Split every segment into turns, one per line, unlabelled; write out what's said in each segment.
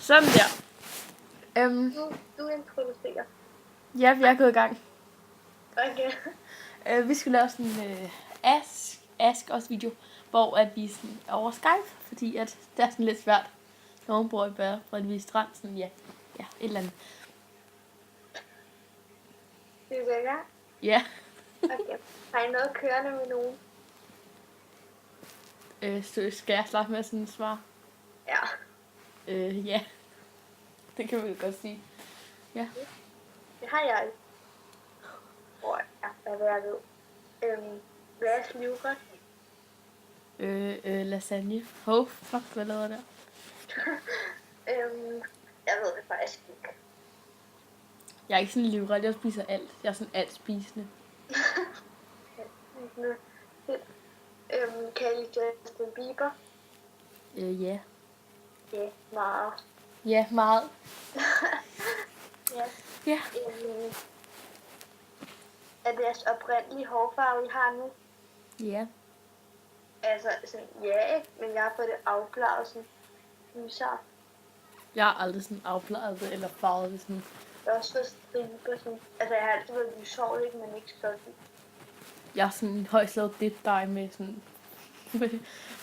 Sådan der.
Du introducerer.
Ja, vi er gået i gang.
Okay.
Vi skulle lave sådan en Ask Os video, hvor at vi sådan over Skype, fordi at det er sådan lidt svært. Nogen bor i Bære, hvor vi strand, sådan ja, et eller andet.
Det er lækkert.
Ja.
Okay. Har I noget kørende med nogen?
Så skal jeg starte med sådan et svar?
Ja.
Ja. Det kan vi jo godt sige. Ja.
Det har jeg. Hvad er det? Hvad er livret?
Lasagne. Fuck, hvad lavede der?
Jeg ved det faktisk ikke.
Jeg er ikke sådan livret, jeg spiser alt. Jeg er sådan alt spisende.
Kan I lide Justin Bieber?
Ja.
Ja, meget.
Ja, meget.
Ja.
Ja.
Er det jeres oprindelige hårfarve, I har nu?
Ja.
Altså, sådan, ja, ikke? Men jeg har fået det afklaret sådan lysere.
Jeg har aldrig sådan afklaret det, eller farvet det sådan.
Jeg har også fået striber sådan. Altså, jeg har altid været lyshåret, ikke? Men ikke sådan.
Jeg har sådan højst lavet dip dye med sådan...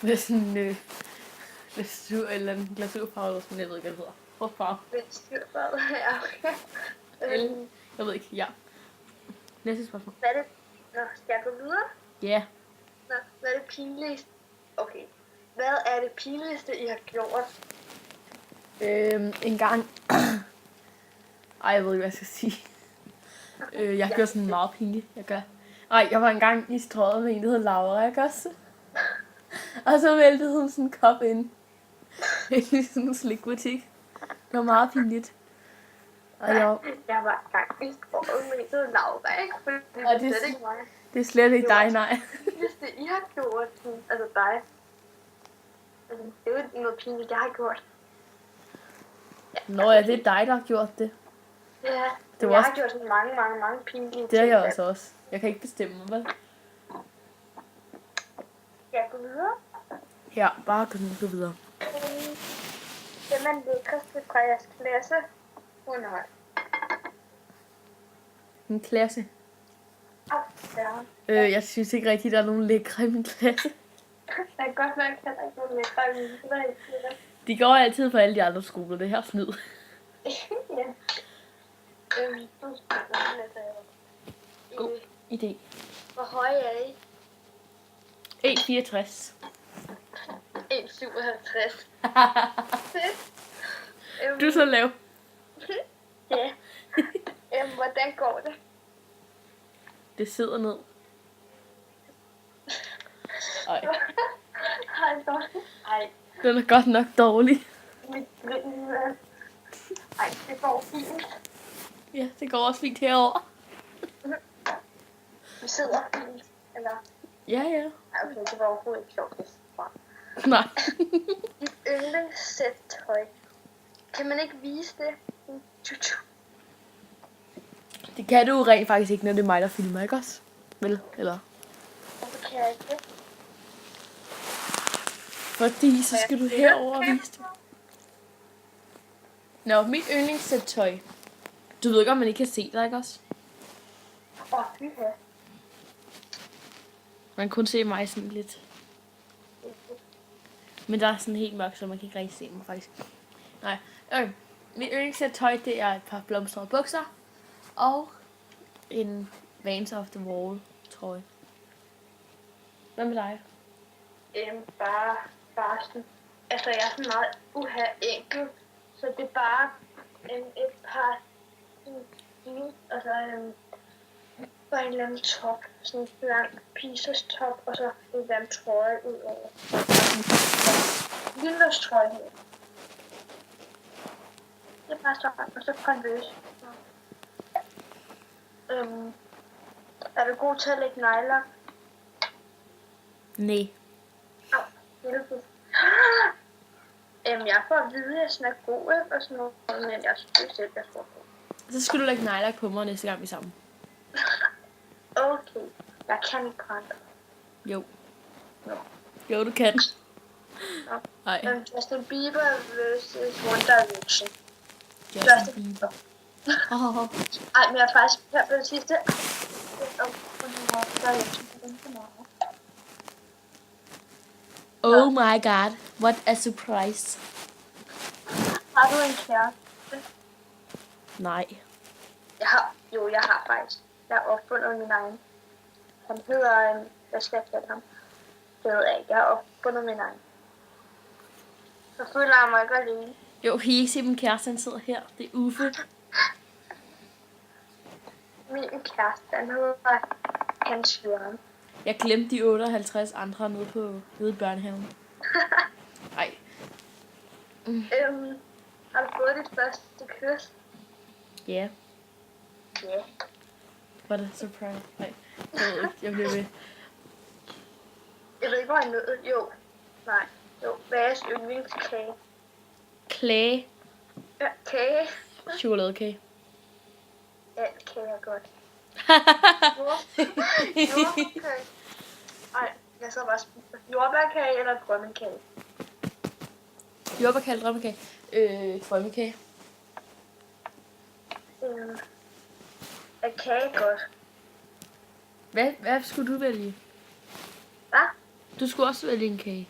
med sådan... glasur eller en glasurfarve, eller sådan, jeg ved ikke, hvad det hedder. Hårfarve.
Vindstyrfarve, ja, okay.
Jeg ved ikke, ja. Næste spørgsmål.
Hvad er det? Nå, skal jeg gå videre?
Ja.
Nå, hvad er det pinligste? Okay. Hvad er det pinligste, I har gjort?
En gang... Ej, jeg ved ikke, hvad jeg skal sige. Jeg gør sådan meget pinligt. Jeg var engang i strøget med en, der hed Laura, ikke også? Og så væltede hun sådan en kop ind. I sådan en slikbutik. Det var meget pinligt. Og
jeg var engang i strøget med en, der hed Laura, ikke? Fordi det er slet ikke mig.
Det er slet ikke dig, nej.
Hvis det I har gjort, altså dig. Altså, det er jo noget pinligt, jeg har gjort.
Nå ja, det er dig, der har gjort det.
Ja,
det
jeg har gjort sådan mange pinlige ting.
Det har jeg også. Jeg kan ikke bestemme mig, vel?
Skal jeg gå videre?
Ja, bare gå videre.
Jamen, det er Christel fra jeres klasse. Hun har
Min klasse?
Ja.
Jeg synes ikke rigtigt, der er nogen lækre i min klasse.
Det er godt nok, at der ikke er nogen lækre i min klasse.
De går altid på alle de andre skoler, det her snyd.
Ja.
God idé.
Hvor høje er I?
1,64.
1,57.
Du er så lav.
Ja. Hvordan går det?
Det sidder ned. Ej.
Ej.
Den er godt nok dårlig.
Ej, det går fint.
Ja, det går også fint herovre.
Du sidder fint, eller?
Ja.
Ej, okay, det var overhovedet ikke sjovt.
Nej.
Dit yndlingssæt tøj. Kan man ikke vise det?
Det kan du rent faktisk ikke, når det er mig, der filmer, ikke også? Vel, eller?
Hvorfor kan jeg ikke det?
Fordi så skal du herover og vise det. Nå, mit yndlingssæt tøj. Du ved ikke, om man ikke kan se dig, ikke også?
Ja.
Man kan kun se mig sådan lidt. Men der er sådan helt mørkt, så man kan ikke rigtig se mig faktisk. Nej. Mit yndlingssæt tøj, det er et par blomstrede bukser. Og en Vans of the Wall trøje. Hvad med dig?
Bare sådan. Altså, jeg er sådan meget enkel. Så det er bare et par jeans, altså bare en eller anden top. Sådan en lang pieces top, og så en eller anden trøje ud over. Lille trøje. Det er bare sådan, og så Converse. Er du god til at lægge negler?
Nej.
Jeg får at vide, at jeg sådan er god, ikke? Og sådan noget, men jeg synes selv, jeg tror på.
Så skal du lægge nejlak på mig næste gang vi er sammen.
Okay, jeg kan ikke brænde.
Jo. Jo, du kan. Nej,
Justin Bieber versus One Direction.
Justin Bieber.
Ej, men jeg er faktisk her på det sidste.
Oh my god, what a surprise.
Har du en kæreste?
Nej.
Jeg har faktisk. Jeg har opfundet min egen. Han hedder, hvad skal jeg kalde ham? Det ved jeg ikke. Jeg har opfundet min egen. Så føler jeg mig ikke alene.
Jo, kan I ikke se min kæreste, han sidder her? Det er Uffe.
Min kæreste, han hedder Hans Jørgen.
Jeg glemte de 58 andre nede i børnehaven. Nej.
Har du fået dit første kys?
Ja.
Ja.
What a surprise. Nej, jeg ved ikke. Jeg bliver ved.
Jeg ved ikke, hvor jeg nåede. Jo. Nej. Jo. Hvad er jeres yndlingskage?
Kage.
Ja, kage.
Chokoladekage.
Alt kage er godt. Jordbærkage. Ej, jeg så bare jordbærkage eller drømmekage?
Jordbærkage eller drømmekage? Drømmekage.
Er kage godt?
Hvad skulle du vælge?
Hvad?
Du skulle også vælge en kage.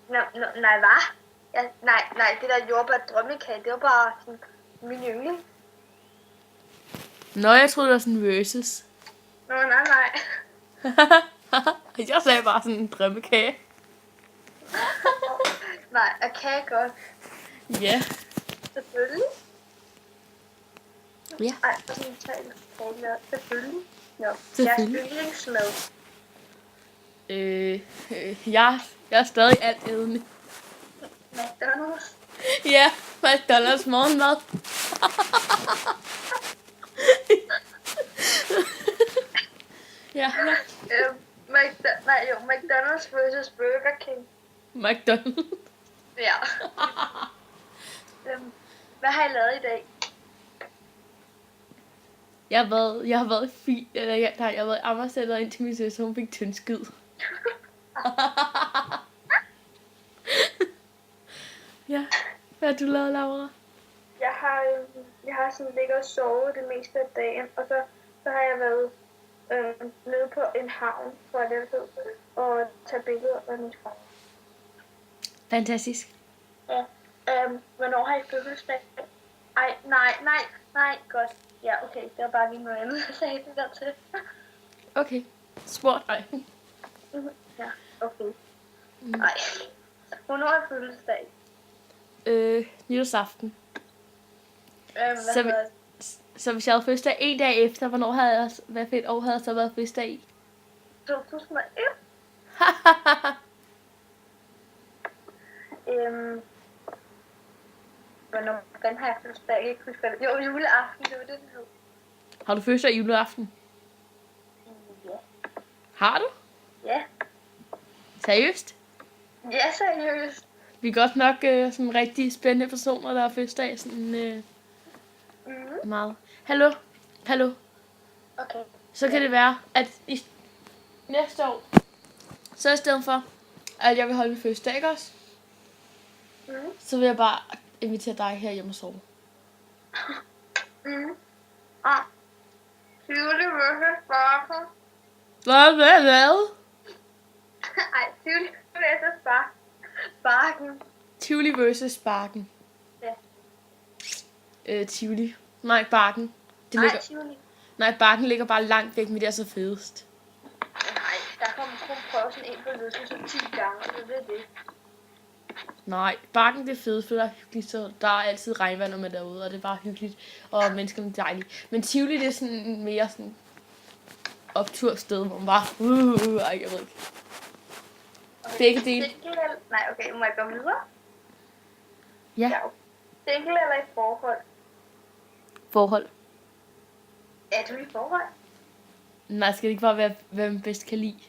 Nej, hvad? Ja, nej, det der jordbær drømmekage, det var bare sådan min yndling.
Nå, jeg troede, det var sådan versus.
Nå, nej.
Jeg sagde bare sådan en drømmekage.
Nej, er kage godt?
Ja.
Selvfølgelig.
Ja.
Ej, sådan taler kage. Selvfølgelig. Nå,
Selvfølgelig.
jeres yndlingsmad.
Jeg er stadig alt ædende.
McDonald's.
Ja, McDonald's morgenmad. Ja.
McDonald's versus Burger King.
McDonald's.
Ja. Hvad har I lavet i dag?
Jeg har været jeg har været i Amagercenter indtil min søster, hun fik tyndskid. Ja. Hvad har du lavet, Laura?
Jeg har sådan ligget og sovet det meste af dagen, og så har jeg været nede på en havn for at lave og tage billeder af min far.
Fantastisk.
Ja. Hvornår har I fødselsdag? Ej, nej, godt. Ja, okay, det var bare lige noget andet, jeg sagde det der til.
Okay. Spurgt dig.
Ja, okay. Nej. Hvornår har I fødselsdag?
Nytårsaften.
Hvad
Så hvis jeg havde fødselsdag en dag efter, hvad for et år havde jeg så været fødselsdag i?
2001? Hvordan har jeg fødselsdag? Jeg kan ikke huske det. Jo, juleaften, det var det, den hed.
Har du fødselsdag juleaften?
Ja.
Har du?
Ja.
Seriøst?
Ja, seriøst.
Vi er godt nok sådan rigtig spændende personer, der har fødselsdag sådan meget. Hallo?
Okay.
Så kan det være, at i næste år, så i stedet for, at jeg vil holde min fødselsdag, ikke også? Så vil jeg bare invitere dig her hjem og sove.
Tivoli versus Sparken.
Hvad?
Ej, Tivoli versus Sparken.
Tivoli versus Sparken.
Ja.
Tivoli. Nej, Barken.
Tivoli.
Nej, Barken ligger bare langt væk, men det er så fedest.
Nej, der kommer kun prøve sådan en på løsning så 10 gange, og det er det.
Nej, Barken det er fedt, for der er hyggeligt, så der er altid regnvand med derude, og det er bare hyggeligt, og menneskerne er dejlige. Men Tivoli, det er sådan mere sådan optursted, hvor man bare, jeg ved ikke.
Okay,
Begge dele.
Nej, okay, må jeg gå videre?
Ja.
Single eller i forhold?
Forhold.
Er du i forhold?
Nej, skal det ikke bare være, hvad man bedst kan lide?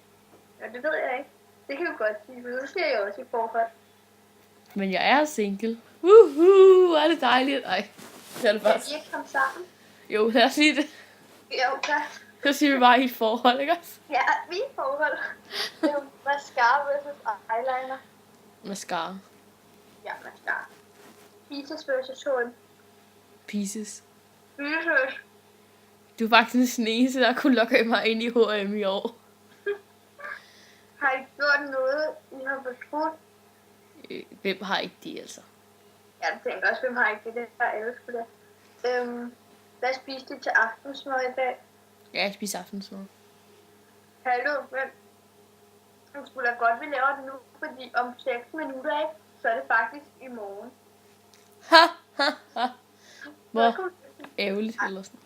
Ja, det ved jeg ikke. Det kan du godt sige, for så siger jeg også i forhold.
Men jeg er single. Hvor er det dejligt. Ej, det er det
Kan
faktisk.
vi ikke komme sammen?
Jo, lad os sige det.
Jo, okay.
Så siger vi bare i et forhold, ikke også?
Ja, vi er i forhold. Det er jo mascara versus eyeliner.
Mascara.
Ja, mascara. Pieces versus H&M.
Pieces.
Pieces.
Du er faktisk den eneste, der kunne lokke mig ind i H&M i år.
Har I gjort noget, I har fortrudt?
Hvem har ikke det, altså?
Jeg tænker også, hvem har ikke det, der elsker det. Hvad spiste I til aftensmad i dag?
Ja, jeg spiser aftensmad.
Hallo, men jeg skulle da godt, vi laver det nu, fordi om 6 minutter, ikke, så er det faktisk i morgen.
Ha, ha, ha.
Hvad
Hvor
kunne
ærgerligt eller sådan.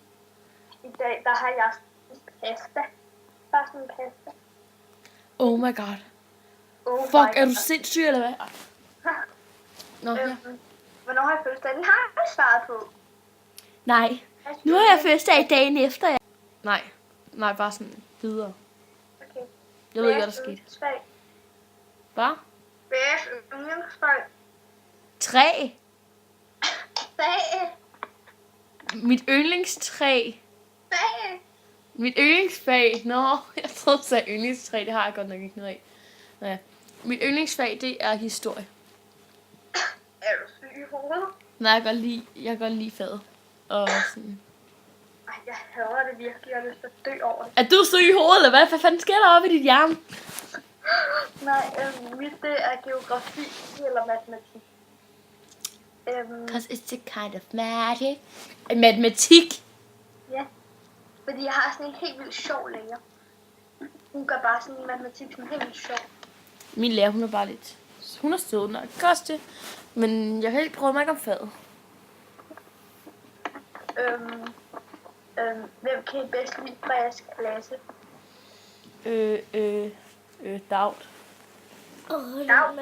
I dag, der har jeg spist pasta. Bare sådan en pasta.
Oh my god.
Oh
Fuck, er du sindssyg eller hvad? Ej. Nå, ja.
Hvornår har jeg fødselsdag? Den har jeg svaret på.
Nej. Nu har jeg fødselsdag dagen efter. Ja. Nej, bare sådan videre.
Okay.
Jeg ved ikke, hvad der skete. Hvad?
Bedst yndlingsfag.
3.
Fag.
Mit yndlingstræ.
Fag.
Mit yndlingsfag. Nå, jeg troede, du sagde yndlingstræ. Det har jeg godt nok ikke noget af. Nå ja. Mit yndlingsfag, det er historie.
Er du syg i hovedet?
Nej, jeg kan godt lide faget. Og sådan.
Ej, jeg hader det virkelig. Jeg har lyst til at dø over det.
Er du syg i hovedet, eller hvad? Hvad fanden sker der oppe i dit hjerne?
Nej, mit det er geografi eller matematik.
Because it's a kind of magic. Matematik?
Ja, fordi jeg har sådan en helt vildt sjov lærer. Hun gør bare sådan en matematik, som er helt vildt sjov.
Min lærer, hun er bare lidt... Hun er sød nok. Koste. Men jeg kan ikke prøve mig ikke om faget.
Hvem kan I bedst lide fra jeres klasse?
Daut.
Dav.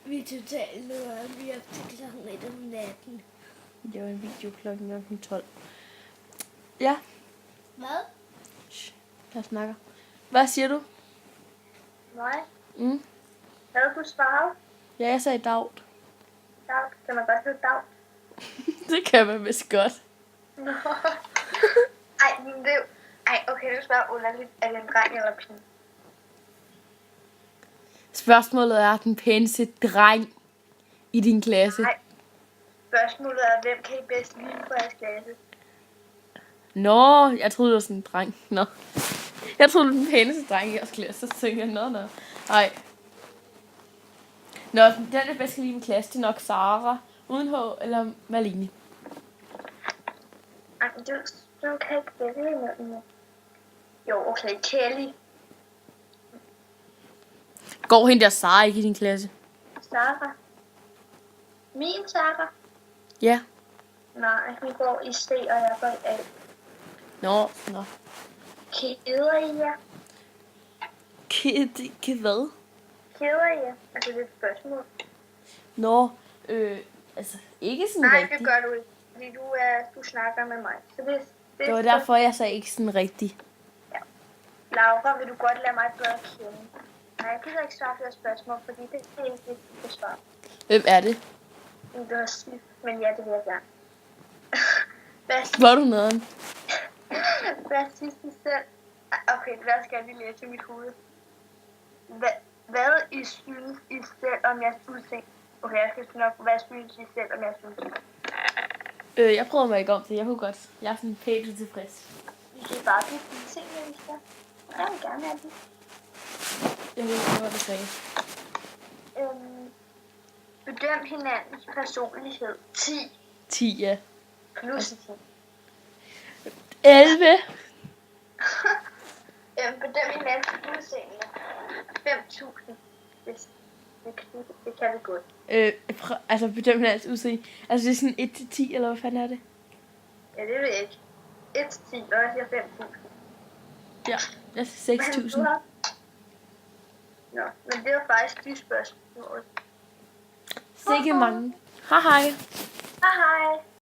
Vi er totalt nødder. Vi er op til klokken 1 om natten.
Det var en video klokken 12. Ja,
Hvad?
jeg snakker. Hvad siger du?
Nej.
Mm.
Havde du svaret?
Ja, jeg sagde Daut.
Dav. Kan man godt høre Dav?
Det kan man vist godt.
Nå. Ej, men det er jo... Ej, okay, det svarer underligt. Er det en dreng eller pige?
Spørgsmålet er den pæneste dreng i din klasse.
Nej. Spørgsmålet er, hvem kan I bedst lide fra jeres klasse?
Nå, jeg troede, det var sådan en dreng. Nå. Jeg troede, det var den pæneste dreng i jeres klasse. Så tænkte jeg, nå. Nej. Nå, den jeg bedst kan lide i min klasse, det er nok Sara. Uden H eller Malene.
Ej, men du kan ikke vælge noget. Jo, okay, Kelly.
Går hende der Sara ikke i din klasse?
Sara. Min Sara?
Ja.
Nej, hun går i C, og jeg går i A.
Nå.
Keder I jer?
Hvad?
Keder I jer? Altså, det er et spørgsmål.
Nå, altså ikke sådan
Nej,
rigtigt.
det gør du ikke. Fordi du snakker med mig. Så
Det var derfor, jeg sagde ikke sådan rigtigt.
Laura, vil du godt lade mig bedre kende? Nej, jeg gider ikke svare flere spørgsmål, fordi det er ikke det, du kan svare.
Hvem er det?
Det var sygt, men ja, det vil jeg gerne. Hvad
Hvor er du nederen?
Hvad synes I selv? Okay, det der skal jeg lige læse i mit hoved. Hvad I synes I selv om jeres udseende? Okay, jeg skal nok, hvad synes I selv om jeres udseende?
Jeg prøver mig ikke om det. Jeg kunne godt. Jeg er sådan pænt tilfreds.
Vi kan bare blive udseende, hvis der. Jeg vil gerne have det.
Jeg ved ikke, hvad du sagde.
Bedøm hinandens personlighed. 10
10, ja.
plus 10.
11.
Bedøm hinandens udseende. 5.000. Det kan vi godt.
Altså bedøm hinandens udseende. Altså det er sådan 1 til 10, eller hvad fanden er det?
Ja, det ved jeg ikke. 1 til 10, og jeg siger 5.000.
Ja, jeg siger 6.000.
Nå, men det var faktisk de spørgsmål.
Sikke mange. Hej hej.
Hej hej.